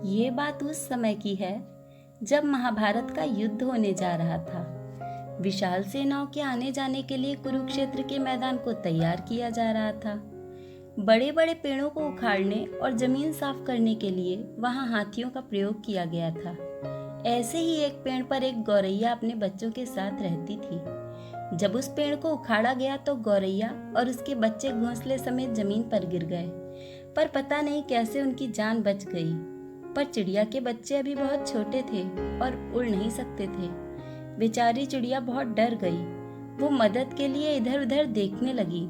ये बात उस समय की है जब महाभारत का युद्ध होने जा रहा था। विशाल सेनाओं के आने जाने के लिए कुरुक्षेत्र के मैदान को तैयार किया जा रहा था। बड़े बड़े पेड़ों को उखाड़ने और जमीन साफ करने के लिए वहां हाथियों का प्रयोग किया गया था। ऐसे ही एक पेड़ पर एक गौरैया अपने बच्चों के साथ रहती थी। जब उस पेड़ को उखाड़ा गया तो गौरैया और उसके बच्चे घोंसले समेत जमीन पर गिर गए, पर पता नहीं कैसे उनकी जान बच गई। पर चिड़िया के बच्चे अभी बहुत छोटे थे और उड़ नहीं सकते थे। बेचारी चिड़िया बहुत डर गई। वो मदद के लिए इधर उधर देखने लगी।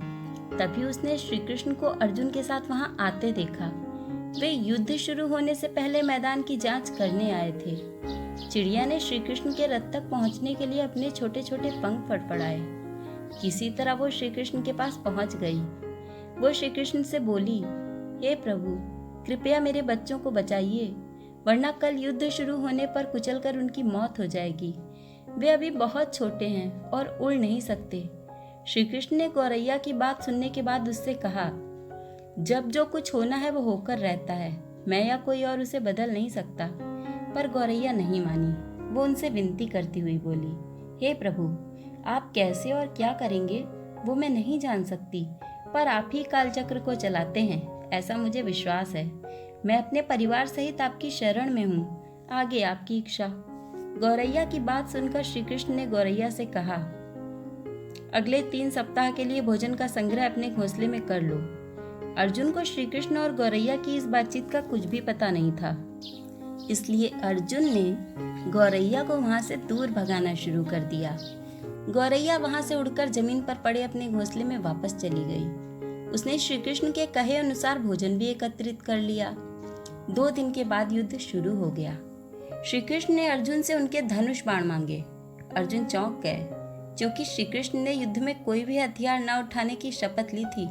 तभी उसने श्री कृष्ण को अर्जुन के साथ वहां आते देखा। वे युद्ध शुरू होने से पहले मैदान की जांच करने आए थे। चिड़िया ने श्री कृष्ण के रथ तक पहुंचने के लिए अपने छोटे छोटे पंख फड़फड़ाए। किसी तरह वो श्री कृष्ण के पास पहुंच गई। वो श्री कृष्ण से बोली, हे प्रभु, कृपया मेरे बच्चों को बचाइए, वरना कल युद्ध शुरू होने पर कुचलकर उनकी मौत हो जाएगी। वे अभी बहुत छोटे हैं और उड़ नहीं सकते। श्री कृष्ण ने गौरैया की बात सुनने के बाद उससे कहा, जब जो कुछ होना है वो होकर रहता है, मैं या कोई और उसे बदल नहीं सकता। पर गौरैया नहीं मानी। वो उनसे विनती करती हुई बोली, हे प्रभु, आप कैसे और क्या करेंगे वो मैं नहीं जान सकती, पर आप ही कालचक्र को चलाते हैं ऐसा मुझे विश्वास है। मैं अपने परिवार सहित आपकी शरण में हूँ, आगे आपकी इच्छा। गौरैया की बात सुनकर श्री कृष्ण ने गौरैया से कहा, अगले 3 सप्ताह के लिए भोजन का संग्रह अपने घोंसले में कर लो। अर्जुन को श्री कृष्ण और गौरैया की इस बातचीत का कुछ भी पता नहीं था, इसलिए अर्जुन ने गौरैया को वहां से दूर भगाना शुरू कर दिया। गौरैया वहां से उड़कर जमीन पर पड़े अपने घोंसले में वापस चली गई। उसने श्री कृष्ण के कहे अनुसार भोजन भी एकत्रित कर लिया। 2 दिन के बाद युद्ध शुरू हो गया। श्री कृष्ण ने अर्जुन से उनके धनुष बाण मांगे। अर्जुन चौंक गए, क्योंकि श्री कृष्ण ने युद्ध में कोई भी हथियार न उठाने की शपथ ली थी।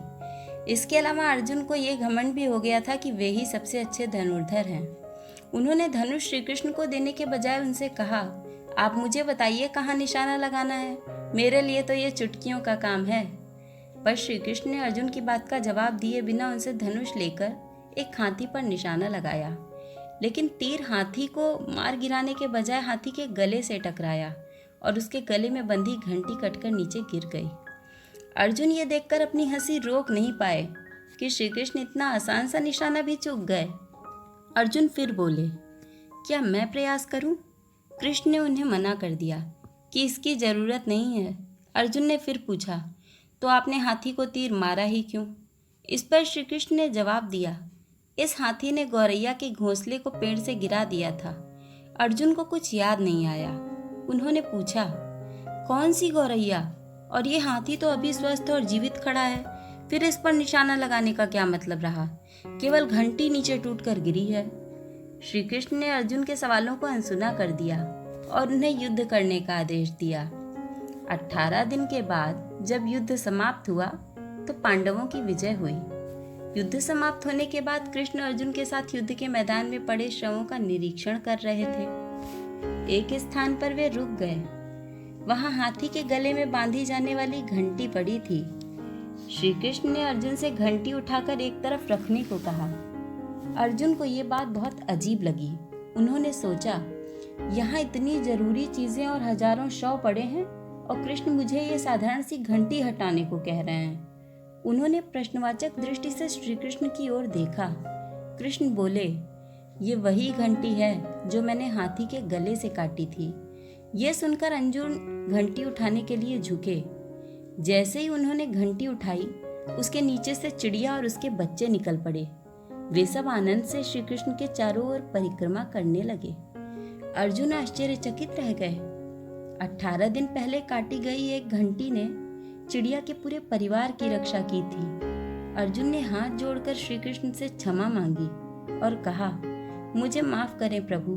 इसके अलावा अर्जुन को ये घमंड भी हो गया था कि वे ही सबसे अच्छे धनुर्धर हैं। उन्होंने धनुष श्री कृष्ण को देने के बजाय उनसे कहा, आप मुझे बताइए कहाँ निशाना लगाना है, मेरे लिए तो ये चुटकियों का काम है। पर श्री कृष्ण ने अर्जुन की बात का जवाब दिए बिना उनसे धनुष लेकर एक हाथी पर निशाना लगाया, लेकिन तीर हाथी को मार गिराने के बजाय हाथी के गले से टकराया और उसके गले में बंधी घंटी कटकर नीचे गिर गई। अर्जुन ये देखकर अपनी हंसी रोक नहीं पाए कि श्री कृष्ण इतना आसान सा निशाना भी चूक गए। अर्जुन फिर बोले, क्या मैं प्रयास करूं? कृष्ण ने उन्हें मना कर दिया कि इसकी जरूरत नहीं है। अर्जुन ने फिर पूछा, तो आपने हाथी को तीर मारा ही क्यों? इस पर श्री कृष्ण ने जवाब दिया, इस हाथी ने गौरैया के घोंसले को पेड़ से गिरा दिया था। अर्जुन को कुछ याद नहीं आया। उन्होंने पूछा, कौन सी गौरैया? और ये हाथी तो अभी स्वस्थ और जीवित खड़ा है, फिर इस पर निशाना लगाने का क्या मतलब रहा? केवल घंटी नीचे टूटकर गिरी है। श्री कृष्ण ने अर्जुन के सवालों को अनसुना कर दिया और उन्हें युद्ध करने का आदेश दिया। 18 दिन के बाद जब युद्ध समाप्त हुआ तो पांडवों की विजय हुई। युद्ध समाप्त होने के बाद कृष्ण अर्जुन के साथ युद्ध के मैदान में पड़े शवों का निरीक्षण कर रहे थे। एक स्थान पर वे रुक गए। वहां हाथी के गले में बांधी जाने वाली घंटी पड़ी थी। श्री कृष्ण ने अर्जुन से घंटी उठाकर एक तरफ रखने को कहा। अर्जुन को ये बात बहुत अजीब लगी। उन्होंने सोचा, यहाँ इतनी जरूरी चीजें और हजारों शव पड़े हैं और कृष्ण मुझे ये साधारण सी घंटी हटाने को कह रहे हैं। उन्होंने प्रश्नवाचक दृष्टि से श्री कृष्ण की ओर देखा। कृष्ण बोले, ये वही घंटी है जो मैंने हाथी के गले से काटी थी। ये सुनकर अर्जुन घंटी उठाने के लिए झुके। जैसे ही उन्होंने घंटी उठाई, उसके नीचे से चिड़िया और उसके बच्चे निकल पड़े। वे सब आनंद से श्री कृष्ण के चारों ओर परिक्रमा करने लगे। अर्जुन आश्चर्यचकित रह गए। 18 दिन पहले काटी गई एक घंटी ने चिड़िया के पूरे परिवार की रक्षा की थी। अर्जुन ने हाथ जोड़कर श्री कृष्ण से क्षमा मांगी और कहा, मुझे माफ करें प्रभु,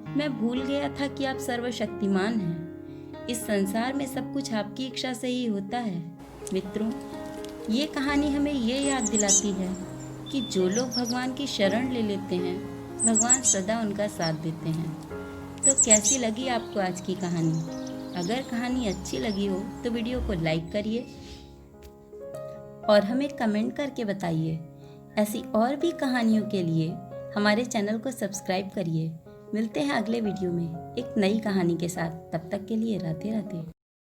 मैं भूल गया था कि आप सर्वशक्तिमान हैं। इस संसार में सब कुछ आपकी इच्छा से ही होता है। मित्रों, ये कहानी हमें ये याद दिलाती है कि जो लोग भगवान की शरण ले लेते हैं, भगवान सदा उनका साथ देते हैं। तो कैसी लगी आपको आज की कहानी? अगर कहानी अच्छी लगी हो तो वीडियो को लाइक करिए और हमें कमेंट करके बताइए। ऐसी और भी कहानियों के लिए हमारे चैनल को सब्सक्राइब करिए। मिलते हैं अगले वीडियो में एक नई कहानी के साथ। तब तक के लिए राधे राधे।